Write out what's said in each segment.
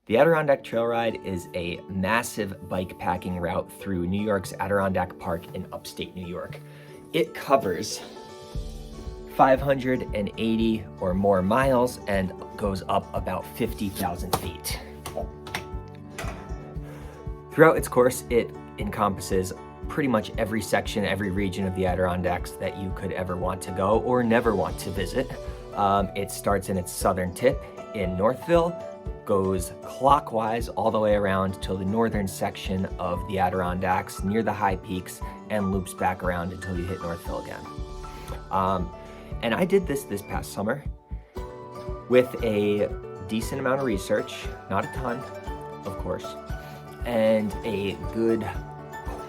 The Adirondack Trail Ride is a massive bikepacking route through New York's Adirondack Park in upstate New York. It covers 580 or more miles and goes up about 50,000 feet. Throughout its course, it encompasses pretty much every section, every region of the Adirondacks that you could ever want to go or never want to visit. It starts in its southern tip in Northville, goes clockwise all the way around to the northern section of the Adirondacks near the high peaks and loops back around until you hit Northville again. And I did this past summer with a decent amount of research, not a ton, of course, and a good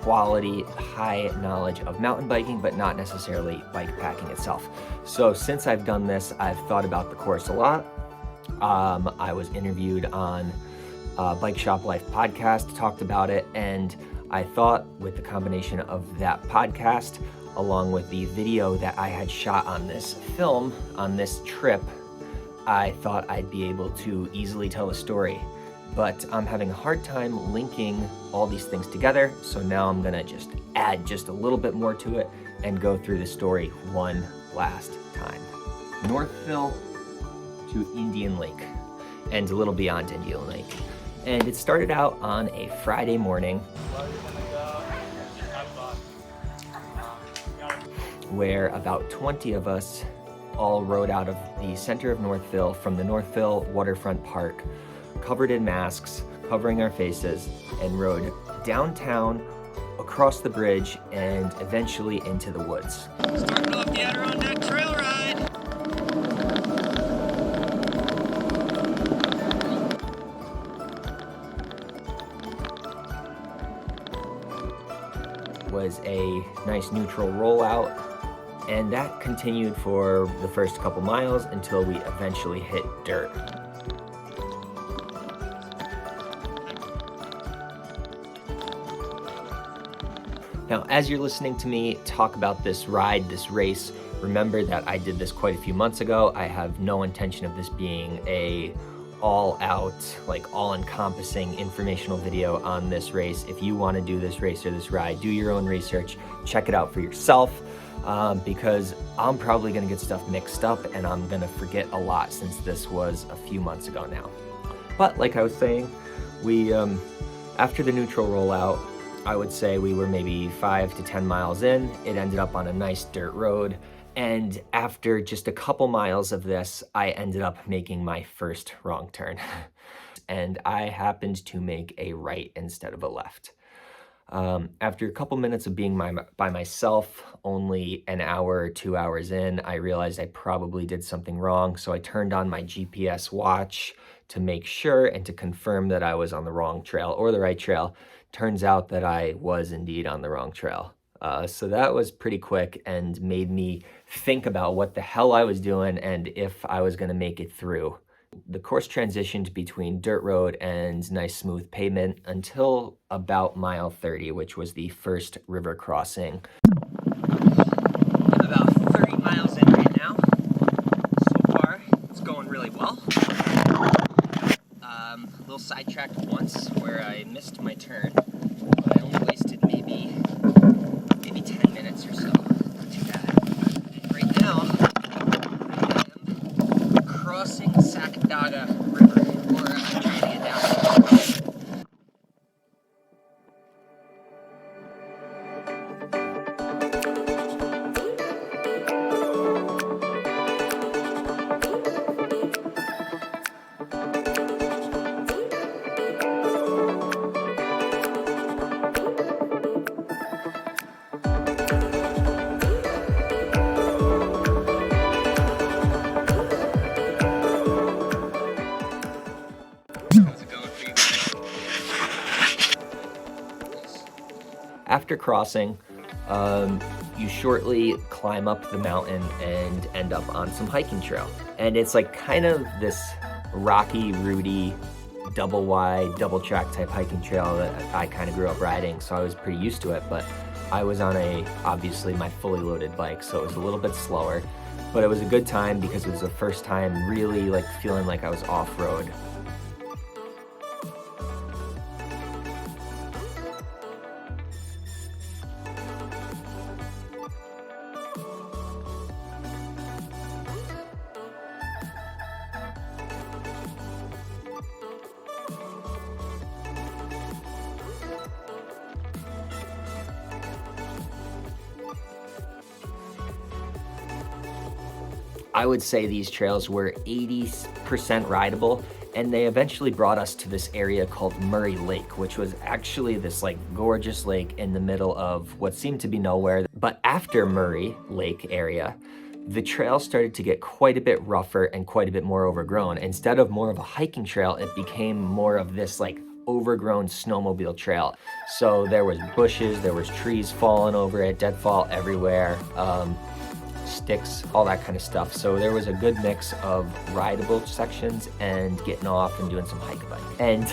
quality, high knowledge of mountain biking, but not necessarily bikepacking itself. So since I've done this, I've thought about the course a lot. I was interviewed on Bike Shop Life podcast, talked about it, and I thought with the combination of that podcast, along with the video that I had shot on this film, on this trip, I thought I'd be able to easily tell a story. But I'm having a hard time linking all these things together, so now I'm gonna just add just a little bit more to it and go through the story one last time. Northville to Indian Lake, and a little beyond Indian Lake. And it started out on a Friday morning where about 20 of us all rode out of the center of Northville from the Northville Waterfront Park, covered in masks, covering our faces, and rode downtown, across the bridge, and eventually into the woods. Starting off the Adirondack Trail Ride! Was a nice neutral rollout, and that continued for the first couple miles until we eventually hit dirt. Now, as you're listening to me talk about this ride, this race, remember that I did this quite a few months ago. I have no intention of this being a all-out, like all-encompassing informational video on this race. If you want to do this race or this ride, do your own research, check it out for yourself, because I'm probably going to get stuff mixed up and I'm going to forget a lot since this was a few months ago now. But like I was saying, we after the neutral rollout, I would say we were maybe 5 to 10 miles in. It ended up on a nice dirt road. And after just a couple miles of this, I ended up making my first wrong turn. And I happened to make a right instead of a left. After a couple minutes of being by myself, only an hour or 2 hours in, I realized I probably did something wrong. So I turned on my GPS watch to make sure and to confirm that I was on the wrong trail or the right trail. Turns out that I was indeed on the wrong trail. So that was pretty quick and made me think about what the hell I was doing and if I was gonna make it through. The course transitioned between dirt road and nice smooth pavement until about mile 30, which was the first river crossing. I'm about 30 miles in right now. So far, it's going really well. A little sidetracked once where I missed my turn, but I only wasted maybe 10 minutes or so. Not too bad. Right now, I am crossing the Sacandaga River, or trying to get down. After crossing, you shortly climb up the mountain and end up on some hiking trail. And it's like kind of this rocky, rooty, double wide, double track type hiking trail that I kind of grew up riding, so I was pretty used to it, but I was on obviously my fully loaded bike, so it was a little bit slower, but it was a good time because it was the first time really like feeling like I was off-road. I would say these trails were 80% rideable, and they eventually brought us to this area called Murray Lake, which was actually this like gorgeous lake in the middle of what seemed to be nowhere. But after Murray Lake area, the trail started to get quite a bit rougher and quite a bit more overgrown. Instead of more of a hiking trail, it became more of this like overgrown snowmobile trail. So there was bushes, there was trees falling over it, deadfall everywhere, sticks, all that kind of stuff. So there was a good mix of rideable sections and getting off and doing some hike-a-bike. And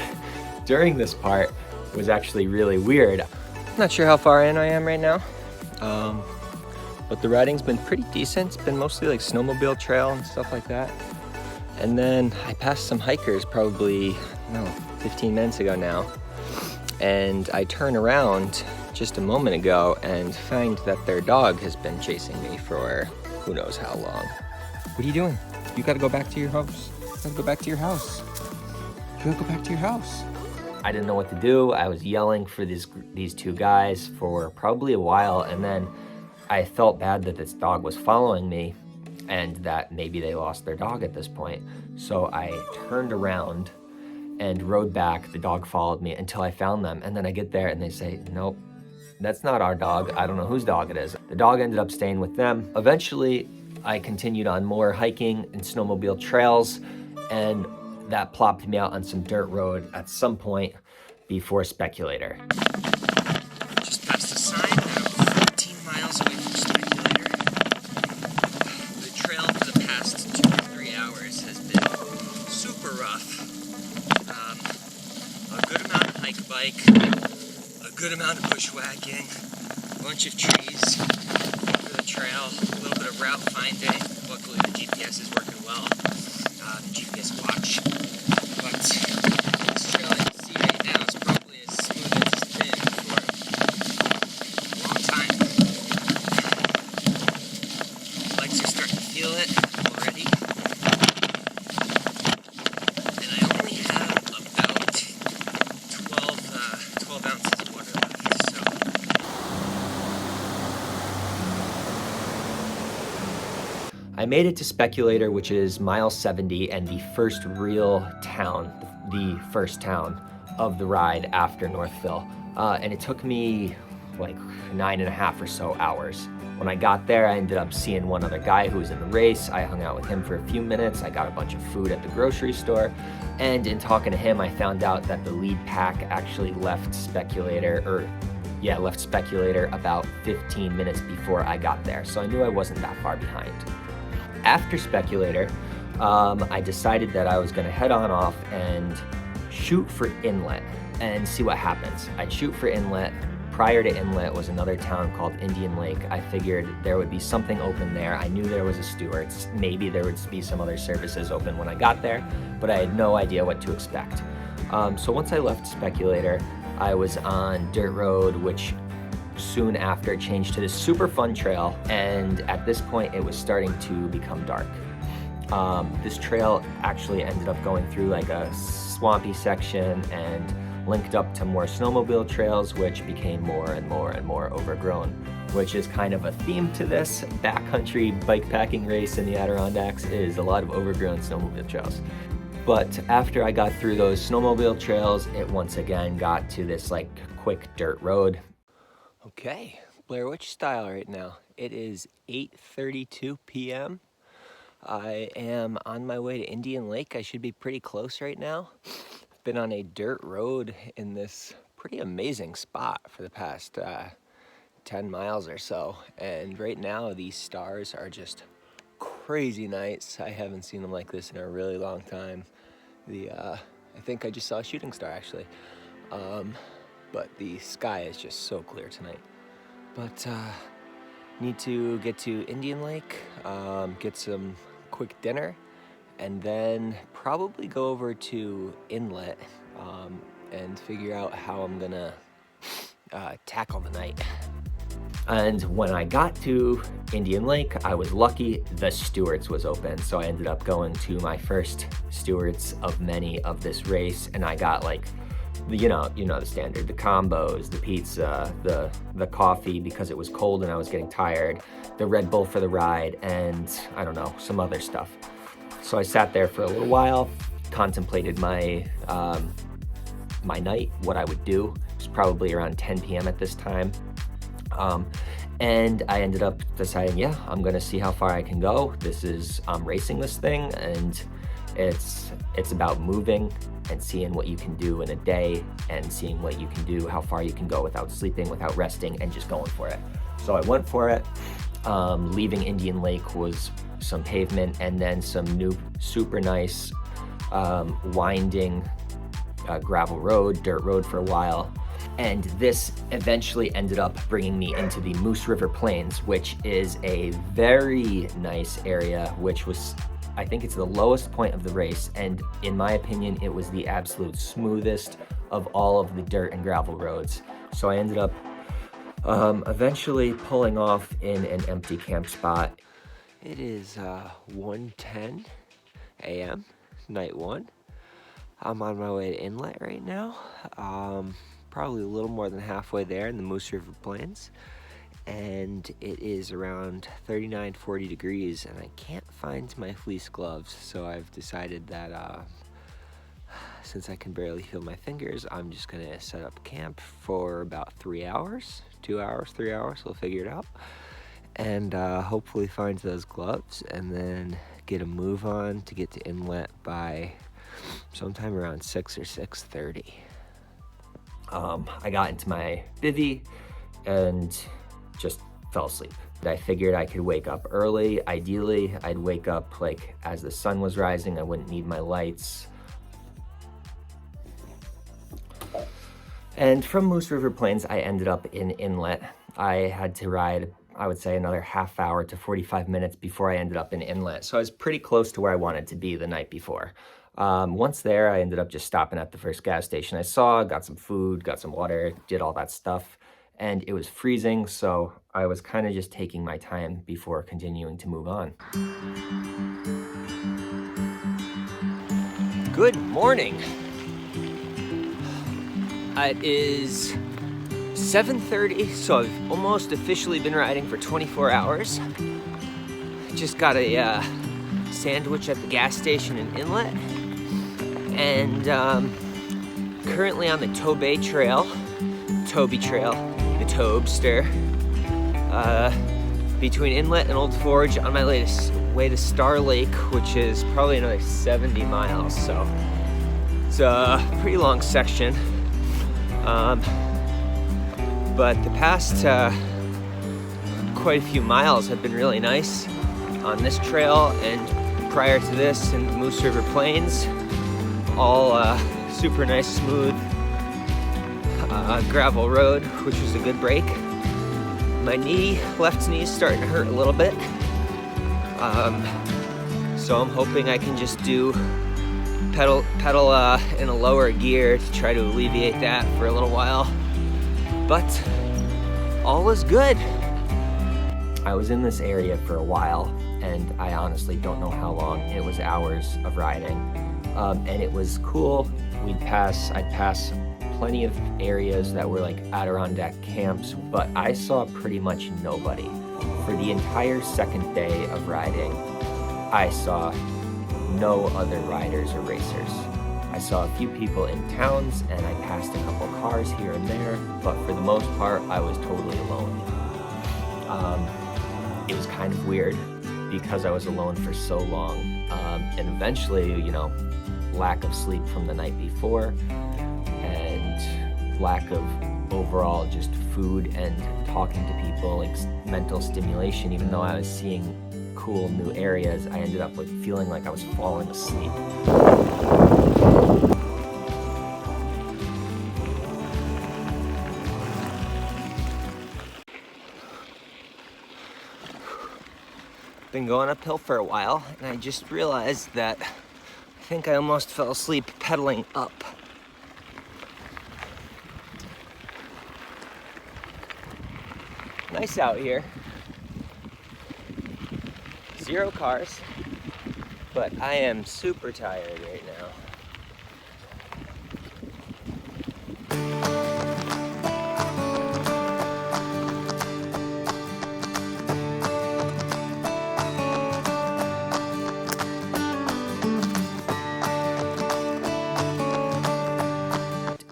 during this part was actually really weird. I'm not sure how far in I am right now, but the riding's been pretty decent. It's been mostly like snowmobile trail and stuff like that. And then I passed some hikers probably, 15 minutes ago now. And I turn around just a moment ago and find that their dog has been chasing me for who knows how long. What are you doing? You gotta go back to your house. You gotta go back to your house. You gotta go back to your house. I didn't know what to do. I was yelling for these two guys for probably a while, and then I felt bad that this dog was following me and that maybe they lost their dog at this point. So I turned around and rode back. The dog followed me until I found them. And then I get there and they say, nope, that's not our dog. I don't know whose dog it is. The dog ended up staying with them. Eventually, I continued on more hiking and snowmobile trails, and that plopped me out on some dirt road at some point before Speculator. Just past the sign, about 14 miles away from Speculator. The trail for the past 2 or 3 hours has been super rough. A good amount of hike-bike, a good amount of bushwhacking, a bunch of trees over the trail, a little bit of route finding. Luckily the GPS is working well, the GPS watch. But this trail I can see right now is probably as smooth as it's been for a long time. Legs are starting to feel it already. And I only have about 12 ounces of water left, so. I made it to Speculator, which is mile 70 and the first real town, the first town of the ride after Northville. And it took me like 9.5 or so hours. When I got there, I ended up seeing one other guy who was in the race. I hung out with him for a few minutes. I got a bunch of food at the grocery store. And in talking to him, I found out that the lead pack actually left Speculator about 15 minutes before I got there. So I knew I wasn't that far behind. After Speculator, I decided that I was gonna head on off and shoot for Inlet and see what happens. I'd shoot for Inlet. Prior to Inlet was another town called Indian Lake. I figured there would be something open there. I knew there was a Stewart's. Maybe there would be some other services open when I got there, but I had no idea what to expect. So once I left Speculator, I was on dirt road, which soon after changed to this super fun trail, and at this point it was starting to become dark. This trail actually ended up going through like a swampy section and linked up to more snowmobile trails, which became more and more and more overgrown, which is kind of a theme to this backcountry bikepacking race in the Adirondacks, is a lot of overgrown snowmobile trails. But after I got through those snowmobile trails, it once again got to this like quick dirt road. Okay, Blair Witch style right now. It is 8:32 p.m. I am on my way to Indian Lake. I should be pretty close right now. I've been on a dirt road in this pretty amazing spot for the past 10 miles or so. And right now these stars are just crazy nice. I haven't seen them like this in a really long time. I think I just saw a shooting star actually. But the sky is just so clear tonight. But need to get to Indian Lake, get some quick dinner, and then probably go over to Inlet and figure out how I'm gonna tackle the night. And when I got to Indian Lake, I was lucky, the Stewart's was open. So I ended up going to my first Stewart's of many of this race, and I got like you know the standard, the combos, the pizza, the coffee because it was cold and I was getting tired, the Red Bull for the ride, and I don't know, some other stuff. So I sat there for a little while, contemplated my my night, what I would do. It was probably around 10 p.m. at this time. And I ended up deciding, yeah, I'm gonna see how far I can go. I'm racing this thing, and it's about moving and seeing what you can do in a day and seeing what you can do, how far you can go without sleeping, without resting, and just going for it. So I went for it. Leaving Indian Lake was some pavement and then some new super nice winding gravel road, dirt road for a while. And this eventually ended up bringing me into the Moose River Plains, which is a very nice area, which was, I think it's the lowest point of the race. And in my opinion, it was the absolute smoothest of all of the dirt and gravel roads. So I ended up eventually pulling off in an empty camp spot. It is 1:10 a.m., night one. I'm on my way to Inlet right now. Probably a little more than halfway there in the Moose River Plains. And it is around 39, 40 degrees, and I can't find my fleece gloves. So I've decided that since I can barely feel my fingers, I'm just gonna set up camp for about 3 hours, 2 hours, 3 hours, we'll figure it out. And hopefully find those gloves and then get a move on to get to Inlet by sometime around 6 or 6:30. I got into my bivvy and just fell asleep. I figured I could wake up early. Ideally, I'd wake up like as the sun was rising. I wouldn't need my lights. And from Moose River Plains, I ended up in Inlet. I had to ride, I would say, another half hour to 45 minutes before I ended up in Inlet. So I was pretty close to where I wanted to be the night before. Once there, I ended up just stopping at the first gas station I saw, got some food, got some water, did all that stuff. And it was freezing, so I was kind of just taking my time before continuing to move on. Good morning. It is 7:30, so I've almost officially been riding for 24 hours. Just got a sandwich at the gas station in Inlet. And currently on the Toby Trail, the Tobster, between Inlet and Old Forge on my latest way to Star Lake, which is probably another 70 miles. So it's a pretty long section. But the past quite a few miles have been really nice on this trail, and prior to this in the Moose River Plains, all super nice, smooth gravel road, which was a good break. My left knee is starting to hurt a little bit. So I'm hoping I can just do pedal in a lower gear to try to alleviate that for a little while. But all is good. I was in this area for a while, and I honestly don't know how long. It was hours of riding, and it was cool. I'd pass plenty of areas that were like Adirondack camps, but I saw pretty much nobody. For the entire second day of riding, I saw no other riders or racers. I saw a few people in towns, and I passed a couple cars here and there, but for the most part, I was totally alone. It was kind of weird because I was alone for so long, and eventually, lack of sleep from the night before, and lack of overall just food and talking to people, like mental stimulation. Even though I was seeing cool new areas, I ended up feeling like I was falling asleep. Been going uphill for a while, and I just realized that I think I almost fell asleep pedaling up. Nice out here. 0 cars, but I am super tired right now.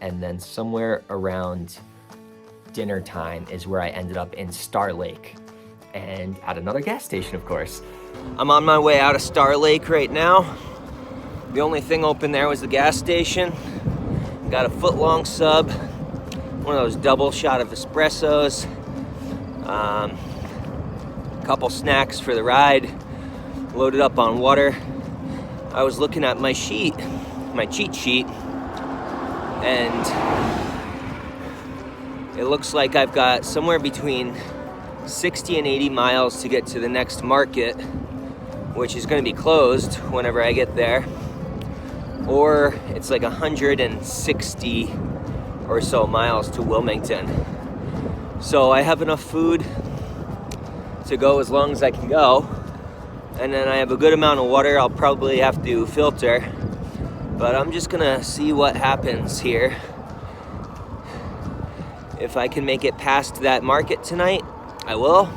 and then somewhere around dinner time is where I ended up in Star Lake, and at another gas station, of course. I'm on my way out of Star Lake right now. The only thing open there was the gas station. Got a foot-long sub, one of those double shot of espressos, couple snacks for the ride, loaded up on water. I was looking at my cheat sheet, and it looks like I've got somewhere between 60 and 80 miles to get to the next market, which is going to be closed whenever I get there, or it's like 160 or so miles to Wilmington. So I have enough food to go as long as I can go, and then I have a good amount of water. I'll probably have to filter, but I'm just gonna see what happens here. If I can make it past that market tonight, I will.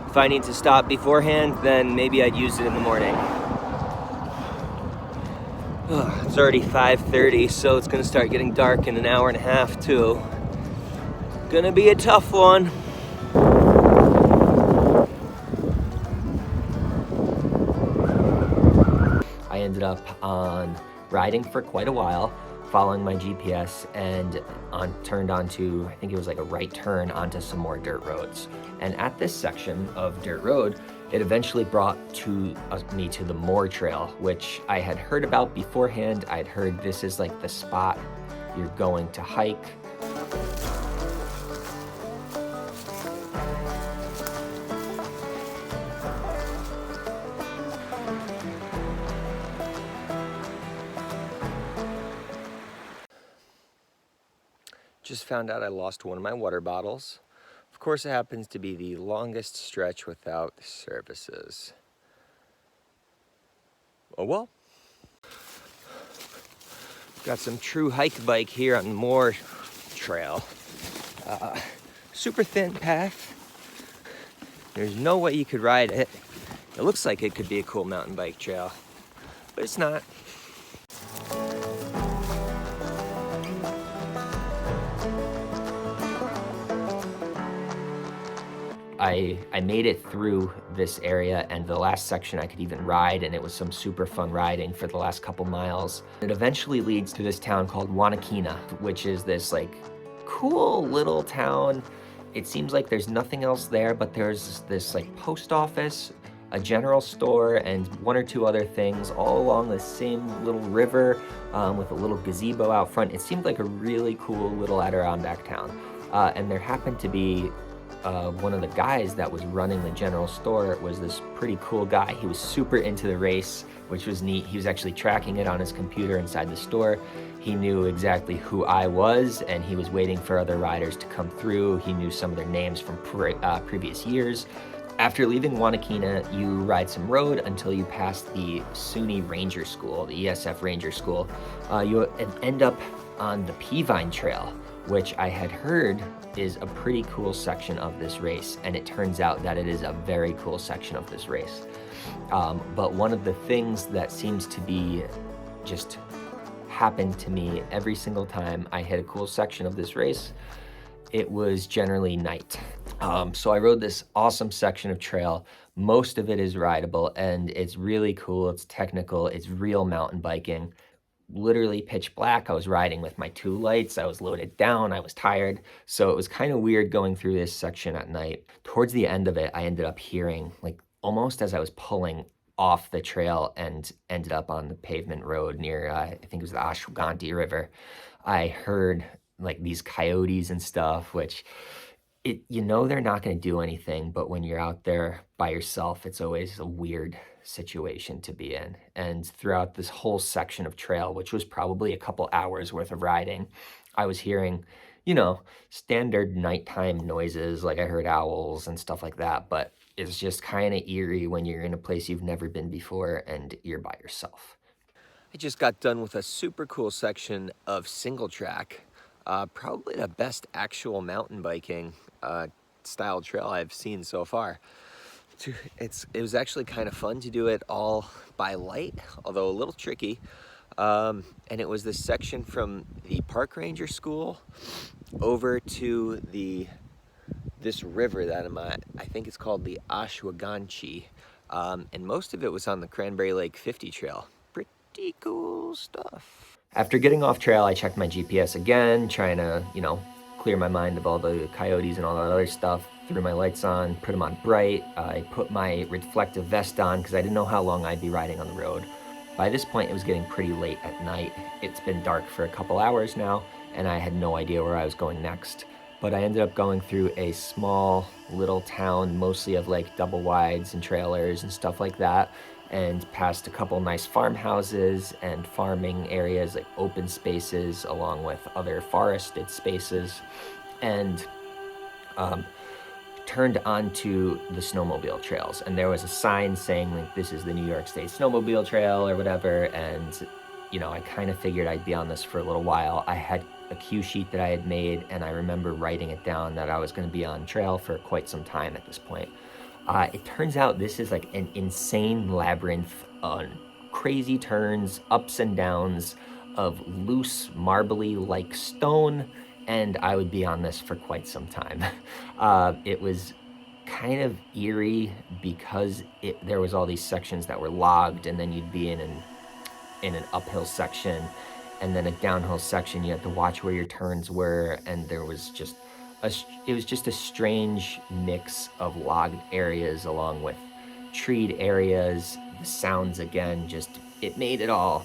If I need to stop beforehand, then maybe I'd use it in the morning. It's already 5:30, so it's gonna start getting dark in an hour and a half too. Gonna be a tough one. I ended up on riding for quite a while, following my GPS, and turned onto, I think it was like a right turn onto some more dirt roads. And at this section of dirt road, it eventually brought me to the Moore Trail, which I had heard about beforehand. I'd heard this is like the spot you're going to hike. Just found out I lost one of my water bottles. Of course, it happens to be the longest stretch without services. Oh well. Got some true hike bike here on Moore Trail. Super thin path. There's no way you could ride it. It looks like it could be a cool mountain bike trail, but it's not. I made it through this area, and the last section I could even ride, and it was some super fun riding for the last couple miles. It eventually leads to this town called Wanakina, which is this like cool little town. It seems like there's nothing else there, but there's this like post office, a general store, and one or two other things all along the same little river with a little gazebo out front. It seemed like a really cool little Adirondack town. And there happened to be one of the guys that was running the general store was this pretty cool guy. He was super into the race, which was neat. He was actually tracking it on his computer inside the store. He knew exactly who I was, and he was waiting for other riders to come through. He knew some of their names from previous years. After leaving Wanakina, you ride some road until you pass the SUNY Ranger School, the ESF Ranger School. You end up on the Peavine Trail, which I had heard is a pretty cool section of this race, and it turns out that it is a very cool section of this race. But one of the things that seems to be just happened to me every single time I hit a cool section of this race, it was generally night. So I rode this awesome section of trail. Most of it is rideable, and it's really cool. It's technical. It's real mountain biking. Literally pitch black. I was riding with my two lights. I was loaded down. I was tired. So it was kind of weird going through this section at night. Towards the end of it, I ended up hearing, like almost as I was pulling off the trail and ended up on the pavement road near, I think it was the Ashwaubenon River, I heard like these coyotes and stuff, which you know they're not going to do anything, but when you're out there by yourself, it's always a weird situation to be in. And throughout this whole section of trail, which was probably a couple hours worth of riding, I was hearing, you know, standard nighttime noises, like I heard owls and stuff like that, but it's just kind of eerie when you're in a place you've never been before and you're by yourself. I just got done with a super cool section of single track, probably the best actual mountain biking style trail I've seen so far. It was actually kind of fun to do it all by light, although a little tricky. And it was this section from the park ranger school over to this river that I'm at. I think it's called the Ashwaubenon. And most of it was on the Cranberry Lake 50 trail. Pretty cool stuff. After getting off trail, I checked my GPS again, trying to, clear my mind of all the coyotes and all that other stuff. Threw my lights on, put them on bright. I put my reflective vest on because I didn't know how long I'd be riding on the road. By this point, it was getting pretty late at night. It's been dark for a couple hours now, and I had no idea where I was going next. But I ended up going through a small little town, mostly of like double wides and trailers and stuff like that, and past a couple nice farmhouses and farming areas, like open spaces, along with other forested spaces, and turned onto the snowmobile trails. And there was a sign saying like, this is the New York State Snowmobile Trail or whatever. And, I kind of figured I'd be on this for a little while. I had a cue sheet that I had made, and I remember writing it down that I was going to be on trail for quite some time at this point. It turns out this is like an insane labyrinth on crazy turns, ups and downs of loose, marbly-like stone, and I would be on this for quite some time. It was kind of eerie because there was all these sections that were logged, and then you'd be in an uphill section, and then a downhill section. You had to watch where your turns were, and there was just it was just a strange mix of logged areas along with treed areas. The sounds, again, it made it all,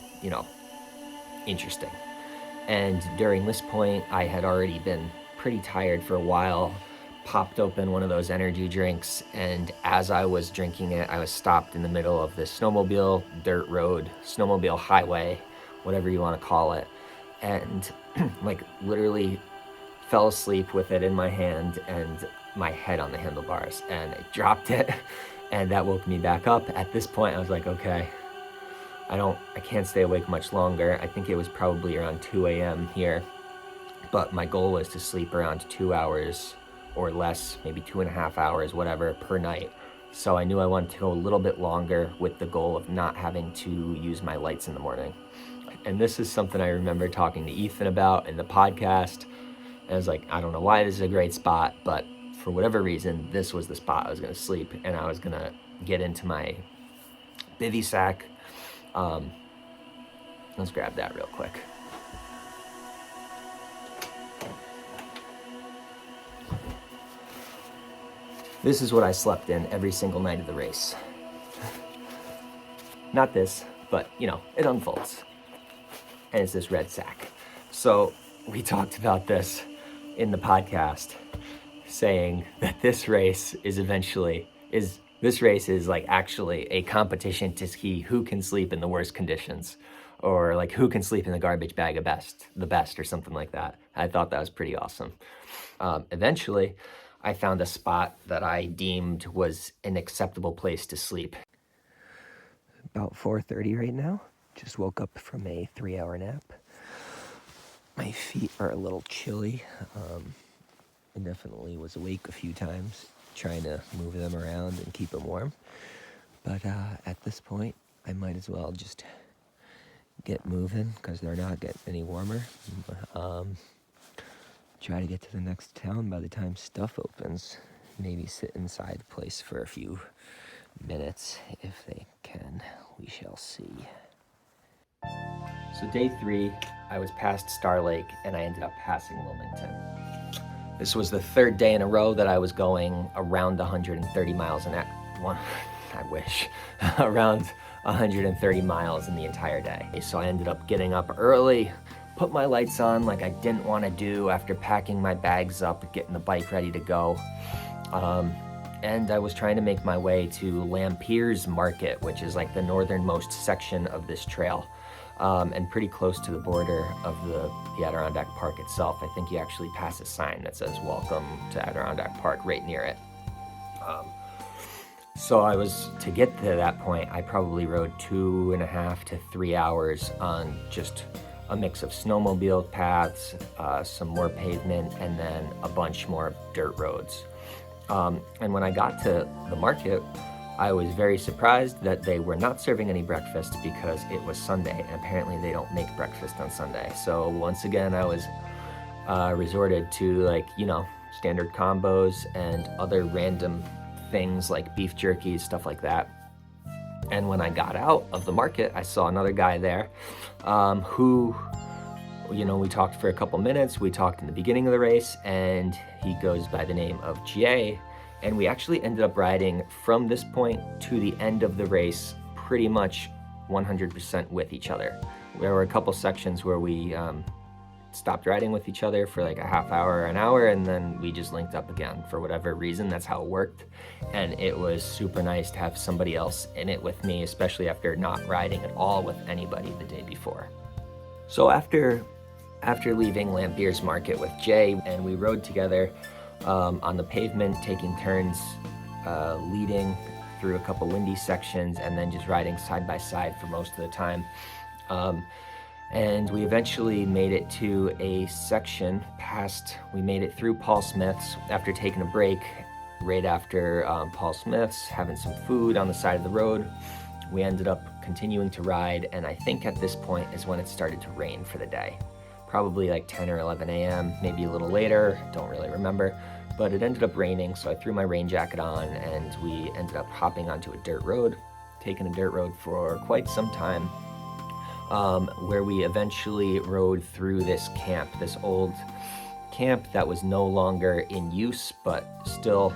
interesting. And during this point, I had already been pretty tired for a while, popped open one of those energy drinks, and as I was drinking it, I was stopped in the middle of this snowmobile dirt road, snowmobile highway, whatever you want to call it, and like literally fell asleep with it in my hand and my head on the handlebars, and I dropped it, and that woke me back up. At this point, I was like, okay, I can't stay awake much longer. I think it was probably around 2 a.m. here, but my goal was to sleep around 2 hours or less, maybe 2.5 hours, whatever, per night. So I knew I wanted to go a little bit longer with the goal of not having to use my lights in the morning. And this is something I remember talking to Ethan about in the podcast. And I was like, I don't know why this is a great spot, but for whatever reason, this was the spot I was gonna sleep, and I was gonna get into my bivy sack. Let's grab that real quick. This is what I slept in every single night of the race. Not this, but it unfolds. And it's this red sack. So we talked about this in the podcast, saying that this race is like actually a competition to see who can sleep in the worst conditions, or like who can sleep in the garbage bag the best, or something like that. I thought that was pretty awesome. Eventually, I found a spot that I deemed was an acceptable place to sleep. About 4:30 right now. Just woke up from a 3-hour nap. My feet are a little chilly. I definitely was awake a few times trying to move them around and keep them warm. But at this point, I might as well just get moving because they're not getting any warmer. Try to get to the next town by the time stuff opens. Maybe sit inside the place for a few minutes if they can. We shall see. So day 3, I was past Star Lake, and I ended up passing Wilmington. This was the 3rd day in a row that I was going around 130 miles an hour. I wish. Around 130 miles in the entire day. So I ended up getting up early, put my lights on like I didn't want to do after packing my bags up, getting the bike ready to go. And I was trying to make my way to Lampeers Market, which is like the northernmost section of this trail, and pretty close to the border of the Adirondack Park itself. I think you actually pass a sign that says "Welcome to Adirondack Park" right near it. So to get to that point, I probably rode 2.5 to 3 hours on just a mix of snowmobile paths, some more pavement, and then a bunch more dirt roads. And when I got to the market, I was very surprised that they were not serving any breakfast because it was Sunday, and apparently they don't make breakfast on Sunday. So once again, I was resorted to, like, you know, standard combos and other random things like beef jerky, stuff like that. And when I got out of the market, I saw another guy there who, you know, we talked for a couple minutes. We talked in the beginning of the race, and he goes by the name of Jay. And we actually ended up riding from this point to the end of the race pretty much 100% with each other. There were a couple sections where we stopped riding with each other for like a half hour or an hour, and then we just linked up again for whatever reason. That's how it worked. And it was super nice to have somebody else in it with me, especially after not riding at all with anybody the day before. So after leaving Lampier's Market with Jay, and we rode together on the pavement, taking turns leading through a couple windy sections and then just riding side by side for most of the time. And we eventually made it to a section we made it through Paul Smith's after taking a break right after Paul Smith's, having some food on the side of the road. We ended up continuing to ride, and I think at this point is when it started to rain for the day. Probably like 10 or 11 a.m., maybe a little later, don't really remember. But it ended up raining, so I threw my rain jacket on, and we ended up hopping onto a dirt road, taking a dirt road for quite some time, where we eventually rode through this camp, this old camp that was no longer in use, but still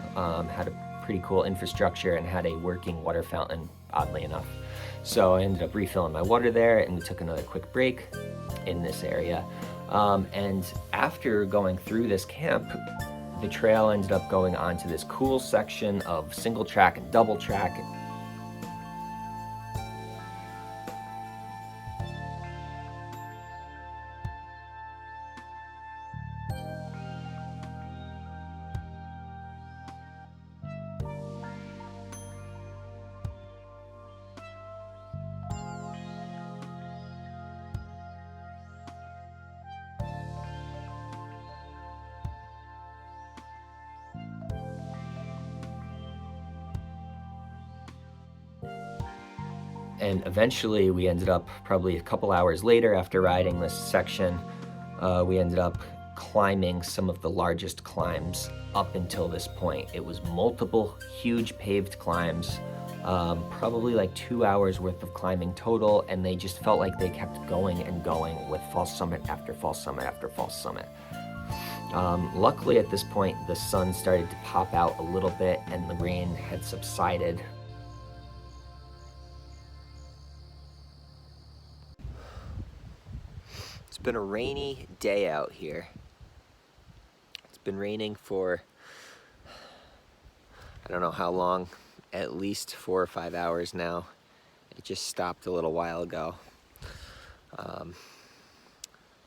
had a pretty cool infrastructure and had a working water fountain, oddly enough. So I ended up refilling my water there, and we took another quick break in this area. And after going through this camp, the trail ended up going onto this cool section of single track and double track. And eventually we ended up, probably a couple hours later after riding this section, we ended up climbing some of the largest climbs up until this point. It was multiple huge paved climbs, probably like 2 hours worth of climbing total, and they just felt like they kept going and going with false summit after false summit after false summit. Luckily at this point the sun started to pop out a little bit and the rain had subsided. It's been a rainy day out here. It's been raining for, I don't know how long, at least 4 or 5 hours now. It just stopped a little while ago. I'm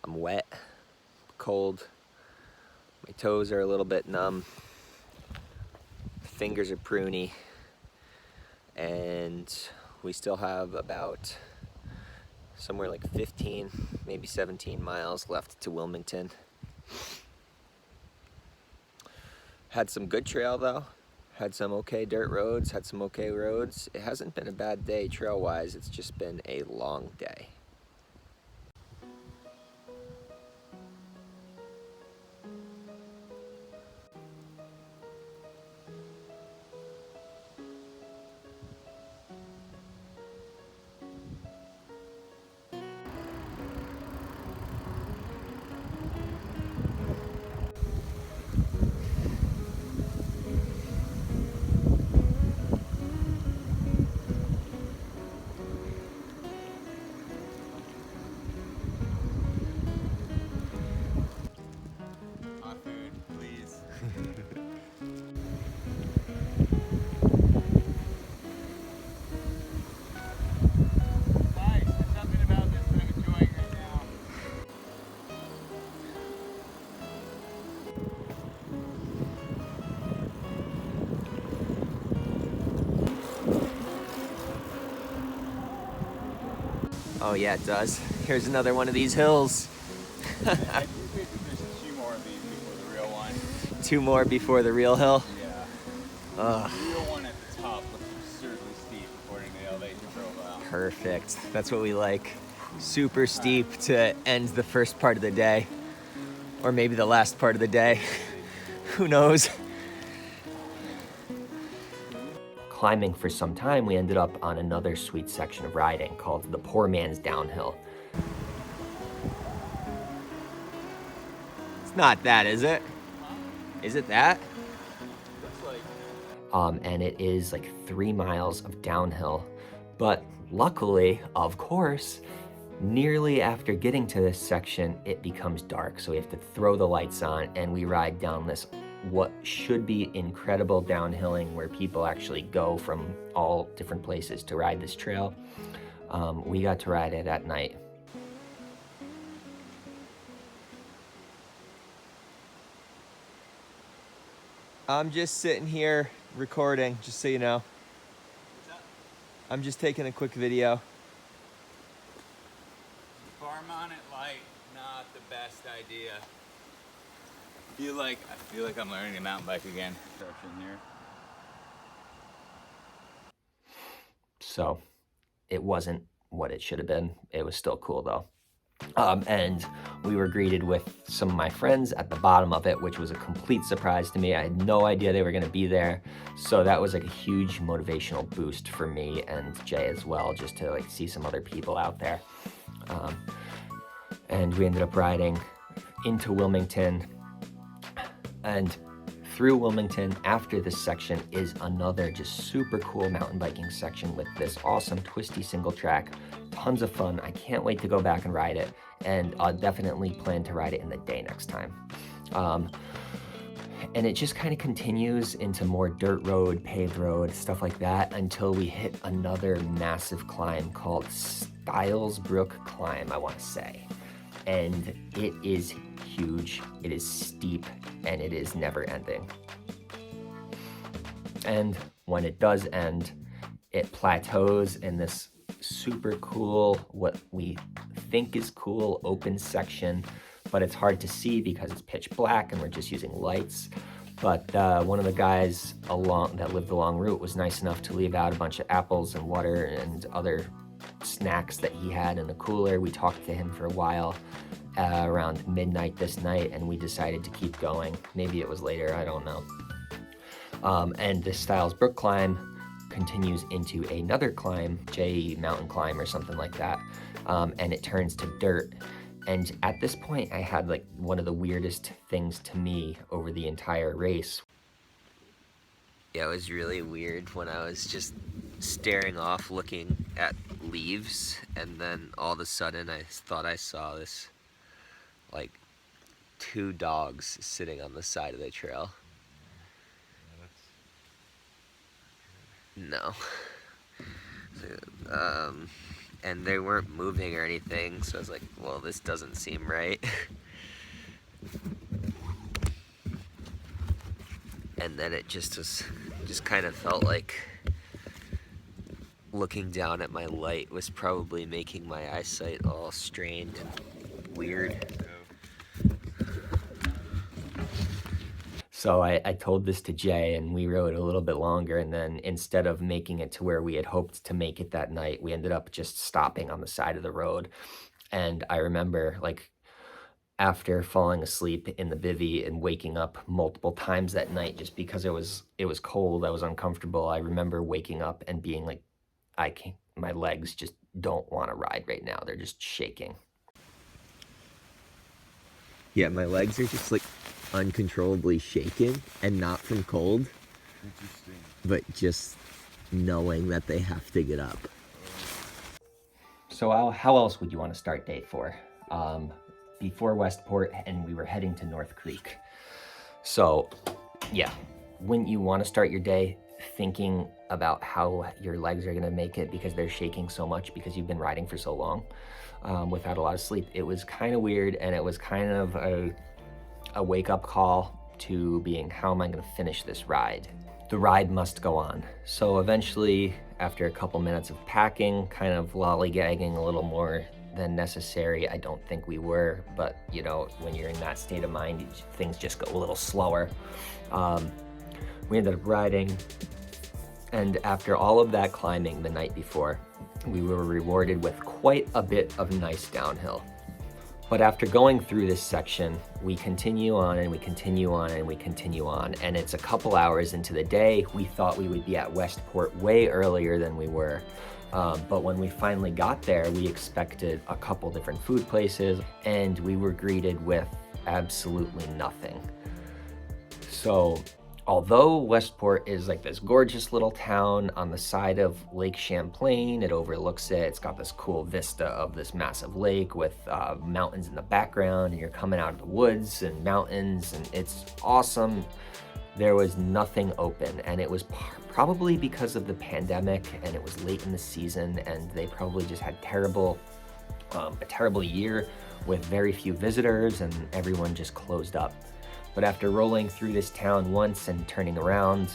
wet, cold, my toes are a little bit numb, fingers are pruny, and we still have about somewhere like 15, maybe 17 miles left to Wilmington. Had some good trail though, had some okay dirt roads, had some okay roads. It hasn't been a bad day trail-wise, it's just been a long day. Oh yeah, it does. Here's another one of these hills. There's 2 more of these before the real one. 2 more before the real hill? Yeah. The real one at the top looks absurdly Perfect. That's what we like. Super steep to end the first part of the day. Or maybe the last part of the day. Who knows? Climbing for some time, we ended up on another sweet section of riding called the Poor Man's Downhill. It's not that, is it? Is it that? Looks like. And it is like 3 miles of downhill. But luckily, of course, nearly after getting to this section, it becomes dark. So we have to throw the lights on and we ride down this, what should be incredible downhilling where people actually go from all different places to ride this trail. We got to ride it at night. I'm just sitting here recording, just so you know. I'm just taking a quick video. Farm on it light, not the best idea. I feel like I'm learning to mountain bike again. Here. So it wasn't what it should have been. It was still cool though. And we were greeted with some of my friends at the bottom of it, which was a complete surprise to me. I had no idea they were gonna be there. So that was like a huge motivational boost for me and Jay as well, just to like see some other people out there. And we ended up riding into Wilmington, and through Wilmington after this section is another just super cool mountain biking section with this awesome twisty single track. Tons of fun. I can't wait to go back and ride it, and I'll definitely plan to ride it in the day next time. And it just kind of continues into more dirt road, paved road, stuff like that, until we hit another massive climb called Stiles Brook Climb, I want to say. And it is huge, it is steep, and it is never ending. And when it does end, it plateaus in this super cool, what we think is cool, open section, but it's hard to see because it's pitch black and we're just using lights. But one of the guys that lived along route was nice enough to leave out a bunch of apples and water and other snacks that he had in the cooler. We talked to him for a while around midnight this night, and we decided to keep going. Maybe it was later, I don't know. And this Stiles Brook climb continues into another climb, J mountain climb or something like that, and it turns to dirt. And at this point, I had like one of the weirdest things to me over the entire race. Yeah, it was really weird when I was just staring off looking at leaves, and then all of a sudden I thought I saw this, like, 2 dogs sitting on the side of the trail. No. And they weren't moving or anything, so I was like, well, this doesn't seem right. And then it just kind of felt like looking down at my light was probably making my eyesight all strained and weird. So I told this to Jay, and we rode a little bit longer, and then instead of making it to where we had hoped to make it that night, we ended up just stopping on the side of the road. And I remember, like, after falling asleep in the bivvy and waking up multiple times that night just because it was cold, I was uncomfortable, I remember waking up and being like, my legs just don't want to ride right now. They're just shaking. Yeah, my legs are just like uncontrollably shaking, and not from cold, but just knowing that they have to get up. So how else would you want to start day 4? Before Westport, and we were heading to North Creek. So yeah, when you want to start your day thinking about how your legs are going to make it because they're shaking so much because you've been riding for so long without a lot of sleep, it was kind of weird, and it was kind of a wake-up call to being, how am I going to finish this ride? The ride must go on. So eventually, after a couple minutes of packing, kind of lollygagging a little more than necessary, I don't think we were, but you know, when you're in that state of mind, things just go a little slower. We ended up riding, and after all of that climbing the night before, we were rewarded with quite a bit of nice downhill. But after going through this section, we continue on and we continue on and we continue on, and it's a couple hours into the day. We thought we would be at Westport way earlier than we were. But when we finally got there, we expected a couple different food places, and we were greeted with absolutely nothing. So although Westport is like this gorgeous little town on the side of Lake Champlain, it overlooks it. It's got this cool vista of this massive lake with mountains in the background, and you're coming out of the woods and mountains, and it's awesome. There was nothing open, and it was probably because of the pandemic, and it was late in the season, and they probably just had a terrible year with very few visitors, and everyone just closed up. But after rolling through this town once and turning around,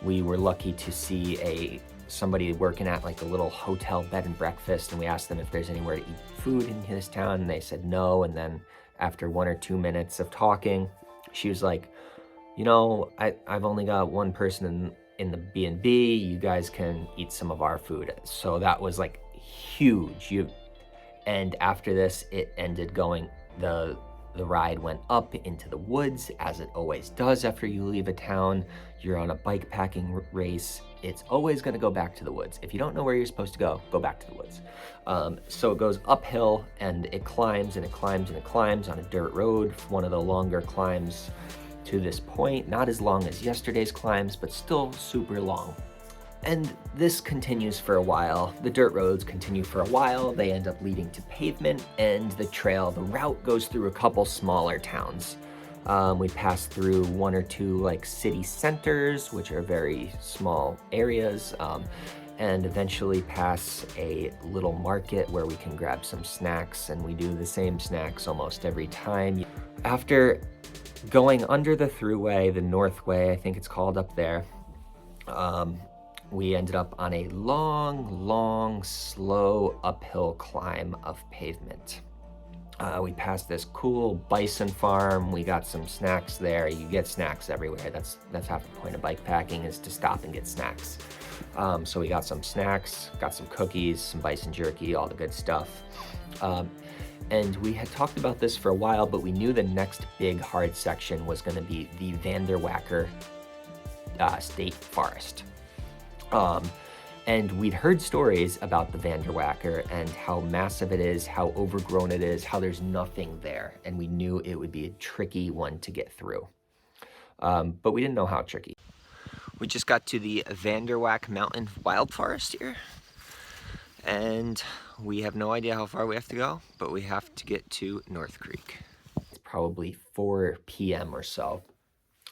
we were lucky to see somebody working at like a little hotel bed and breakfast, and we asked them if there's anywhere to eat food in this town, and they said no. And then after 1 or 2 minutes of talking, she was like, you know, I've only got one person in the B&B, you guys can eat some of our food. So that was like huge. And after this, it ended going, the ride went up into the woods, as it always does after you leave a town. You're on a bikepacking race. It's always gonna go back to the woods. If you don't know where you're supposed to go back to the woods. So it goes uphill, and it climbs and it climbs and it climbs on a dirt road, one of the longer climbs to this point. Not as long as yesterday's climbs, but still super long. And this continues for a while. The dirt roads continue for a while. They end up leading to pavement, and the route goes through a couple smaller towns. We pass through 1 or 2 like city centers, which are very small areas, and eventually pass a little market where we can grab some snacks, and we do the same snacks almost every time. After going under the thruway, the Northway, I think it's called up there, we ended up on a long, slow uphill climb of pavement. We passed this cool bison farm. We got some snacks there. You get snacks everywhere. That's half the point of bikepacking, is to stop and get snacks. So we got some snacks, got some cookies, some bison jerky, all the good stuff. And we had talked about this for a while, but we knew the next big hard section was going to be the Vanderwacker State Forest. And we'd heard stories about the Vanderwacker and how massive it is, how overgrown it is, how there's nothing there. And we knew it would be a tricky one to get through. But we didn't know how tricky. We just got to the Vanderwack Mountain Wild Forest here. And we have no idea how far we have to go, but we have to get to North Creek. It's probably 4 p.m. or so.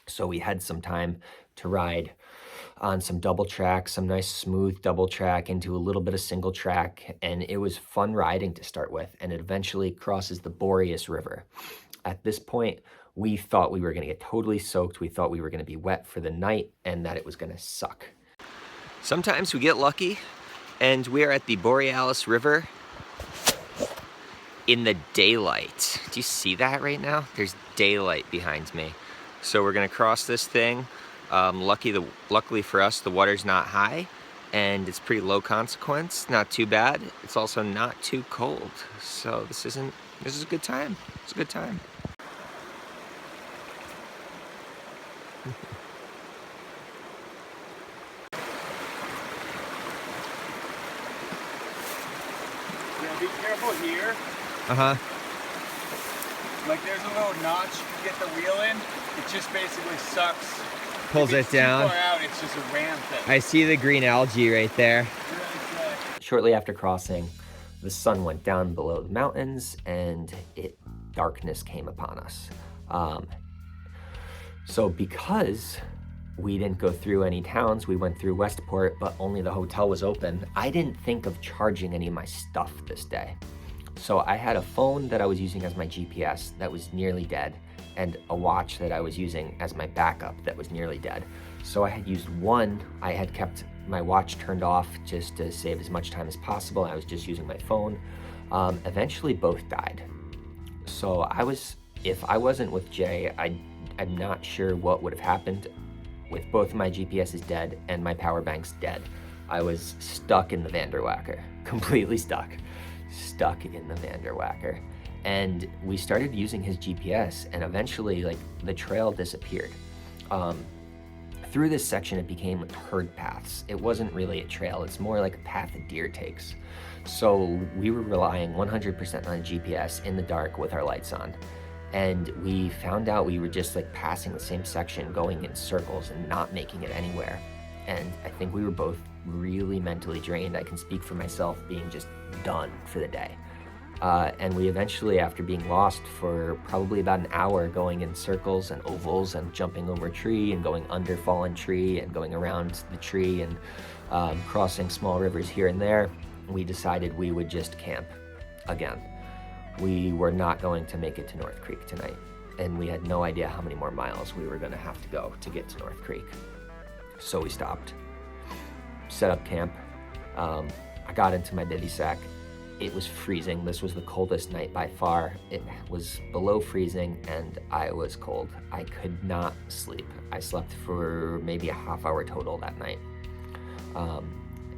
So we had some time to ride on some double track, some nice smooth double track into a little bit of single track. And it was fun riding to start with. And it eventually crosses the Boreas River. At this point, we thought we were gonna get totally soaked. We thought we were gonna be wet for the night and that it was gonna suck. Sometimes we get lucky, and we are at the Borealis River in the daylight. Do you see that right now? There's daylight behind me. So we're gonna cross this thing. Luckily for us, the water's not high, and it's pretty low consequence, not too bad. It's also not too cold. So this is a good time. It's a good time. Be careful here. Like there's a little notch you get the wheel in. It just basically sucks. Pulls it down. Too far out, it's just a ram thing. I see the green algae right there. Really good. Shortly after crossing, the sun went down below the mountains and darkness came upon us. So because we didn't go through any towns, we went through Westport, but only the hotel was open. I didn't think of charging any of my stuff this day. So I had a phone that I was using as my GPS that was nearly dead, and a watch that I was using as my backup that was nearly dead. So I had used one. I had kept my watch turned off just to save as much time as possible. I was just using my phone. Eventually both died. So if I wasn't with Jay, I'm not sure what would have happened. With both of my GPSs dead and my power banks dead, I was stuck in the Vanderwacker. completely stuck in the Vanderwacker. And we started using his GPS, and eventually like the trail disappeared. Through this section, it became herd paths. It wasn't really a trail, it's more like a path a deer takes. So we were relying 100% on GPS in the dark with our lights on. And we found out we were just like passing the same section, going in circles and not making it anywhere. And I think we were both really mentally drained. I can speak for myself, being just done for the day. And we eventually, after being lost for probably about an hour, going in circles and ovals and jumping over a tree and going under fallen tree and going around the tree and crossing small rivers here and there, we decided we would just camp again. We were not going to make it to North Creek tonight, and we had no idea how many more miles we were going to have to go to get to North Creek. So we stopped, set up camp. I got into my bivy sack. It was freezing. This was the coldest night by far. It was below freezing and I was cold. I could not sleep. I slept for maybe a half hour total that night.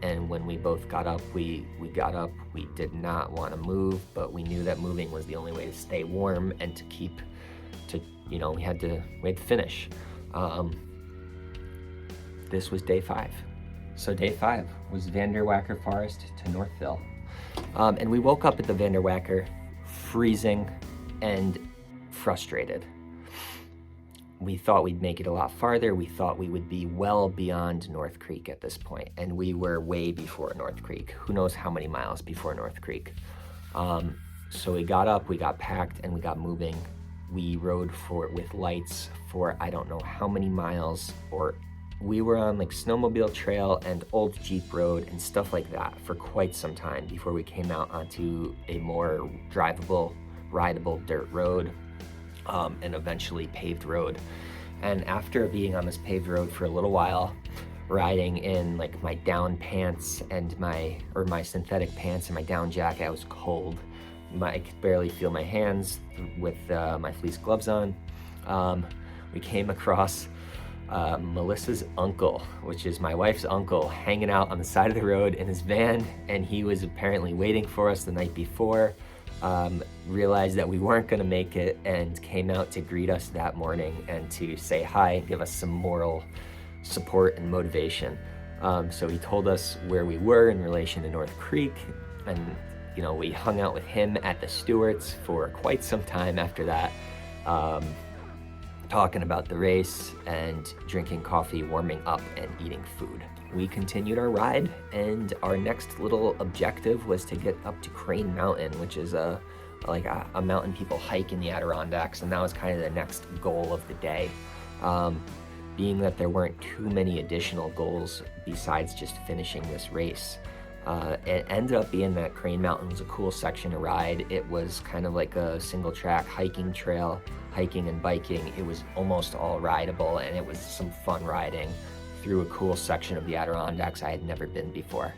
And when we both got up, we got up. We did not want to move, but we knew that moving was the only way to stay warm and to keep, we had to finish. This was day 5. So day 5 was Vanderwacker Forest to Northville. And we woke up at the Vanderwacker freezing and frustrated. We thought we'd make it a lot farther. We thought we would be well beyond North Creek at this point, and we were way before North Creek. Who knows how many miles before North Creek. So we got up, we got packed, and we got moving. We rode with lights for I don't know how many miles, or we were on like snowmobile trail and old Jeep road and stuff like that for quite some time before we came out onto a more drivable, rideable dirt road, and eventually paved road. And after being on this paved road for a little while, riding in like my down pants and my synthetic pants and my down jacket, I was cold. I could barely feel my hands with my fleece gloves on. We came across Melissa's uncle, which is my wife's uncle, hanging out on the side of the road in his van, and he was apparently waiting for us the night before, realized that we weren't going to make it, and came out to greet us that morning and to say hi and give us some moral support and motivation. So he told us where we were in relation to North Creek, and we hung out with him at the Stewart's for quite some time after that, talking about the race and drinking coffee, warming up, and eating food. We continued our ride, and our next little objective was to get up to Crane Mountain, which is a mountain people hike in the Adirondacks, and that was kind of the next goal of the day. Being that there weren't too many additional goals besides just finishing this race. It ended up being that Crane Mountain was a cool section to ride. It was kind of like a single track hiking trail, hiking and biking. It was almost all rideable, and it was some fun riding through a cool section of the Adirondacks I had never been before.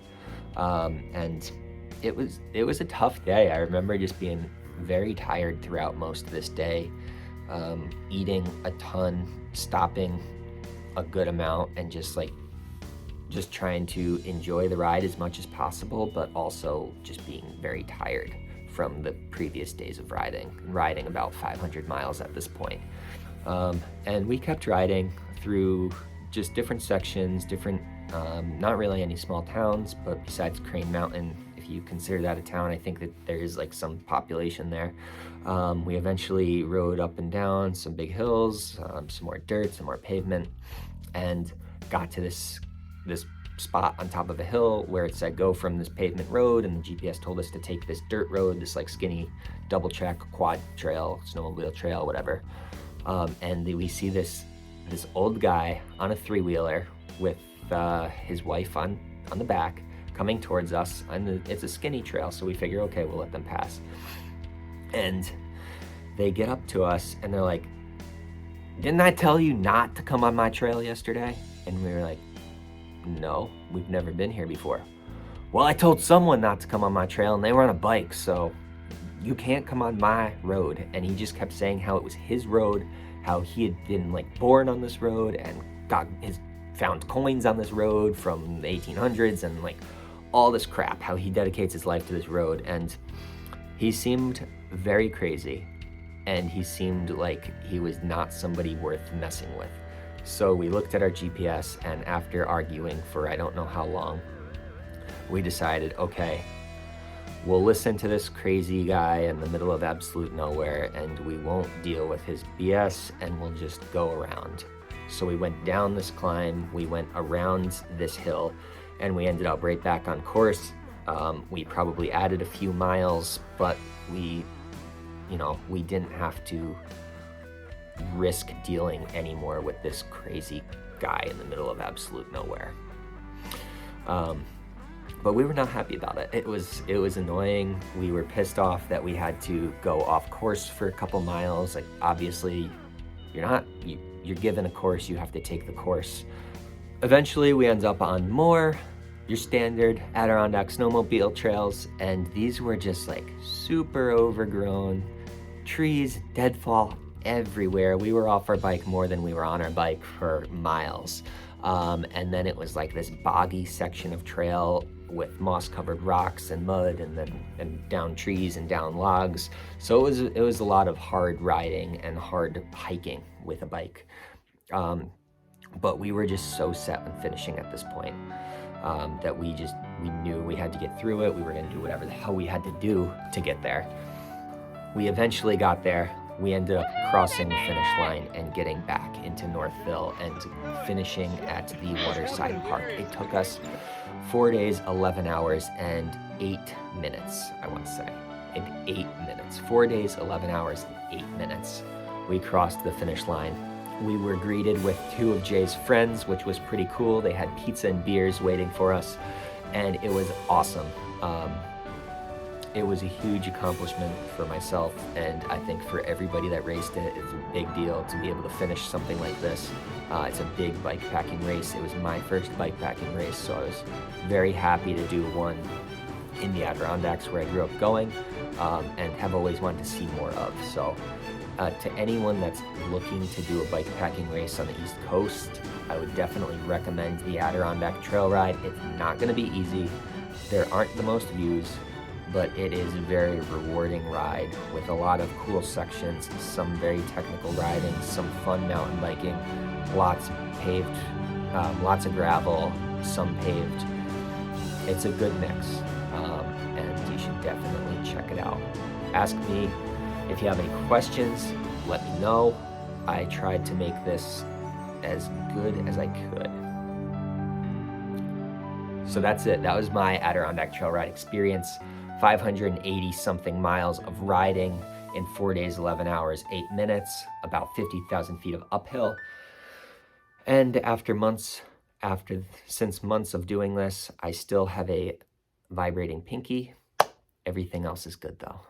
And it was a tough day. I remember just being very tired throughout most of this day, eating a ton, stopping a good amount, and just trying to enjoy the ride as much as possible, but also just being very tired from the previous days of riding about 500 miles at this point. And we kept riding through just different sections, not really any small towns, but besides Crane Mountain, if you consider that a town, I think that there is like some population there. We eventually rode up and down some big hills, some more dirt, some more pavement, and got to this spot on top of a hill where it said go from this pavement road, and the GPS told us to take this dirt road, this like skinny double track quad trail, snowmobile trail, whatever. And we see this old guy on a 3-wheeler with his wife on the back coming towards us. It's a skinny trail, so we figure, okay, we'll let them pass. And they get up to us and they're like, "Didn't I tell you not to come on my trail yesterday?" And we were like, "No, we've never been here before." "Well, I told someone not to come on my trail and they were on a bike, so you can't come on my road." And he just kept saying how it was his road, how he had been like born on this road and found coins on this road from the 1800s, and like all this crap, how he dedicates his life to this road, and he seemed very crazy, and he seemed like he was not somebody worth messing with. So we looked at our GPS, and after arguing for I don't know how long, we decided, okay, we'll listen to this crazy guy in the middle of absolute nowhere, and we won't deal with his BS, and we'll just go around. So we went down this climb, we went around this hill, and we ended up right back on course. We probably added a few miles, but we didn't have to risk dealing anymore with this crazy guy in the middle of absolute nowhere. But we were not happy about it. It was annoying. We were pissed off that we had to go off course for a couple miles. Like, obviously, you're given a course, you have to take the course. Eventually, we end up on more your standard Adirondack snowmobile trails, and these were just like super overgrown, trees, deadfall everywhere. We were off our bike more than we were on our bike for miles. And then it was like this boggy section of trail with moss-covered rocks and mud, and down trees and down logs. So it was a lot of hard riding and hard hiking with a bike. But we were just so set on finishing at this point that we knew we had to get through it. We were gonna do whatever the hell we had to do to get there. We eventually got there. We ended up crossing the finish line and getting back into Northville and finishing at the Waterside Park. It took us 4 days, 11 hours, and 8 minutes, I want to say. In 8 minutes. 4 days, 11 hours, and 8 minutes. We crossed the finish line. We were greeted with 2 of Jay's friends, which was pretty cool. They had pizza and beers waiting for us, and it was awesome. It was a huge accomplishment for myself, and I think for everybody that raced it. It's a big deal to be able to finish something like this. It's a big bikepacking race. It was my first bikepacking race, so I was very happy to do one in the Adirondacks where I grew up going, and have always wanted to see more of. So to anyone that's looking to do a bikepacking race on the East Coast, I would definitely recommend the Adirondack Trail Ride. It's not going to be easy. There aren't the most views, but it is a very rewarding ride with a lot of cool sections, some very technical riding, some fun mountain biking, lots paved, lots of gravel, some paved. It's a good mix, and you should definitely check it out. Ask me if you have any questions, let me know. I tried to make this as good as I could. So that's it. That was my Adirondack Trail Ride experience. 580 something miles of riding in 4 days, 11 hours, 8 minutes, about 50,000 feet of uphill. And since months of doing this, I still have a vibrating pinky. Everything else is good though.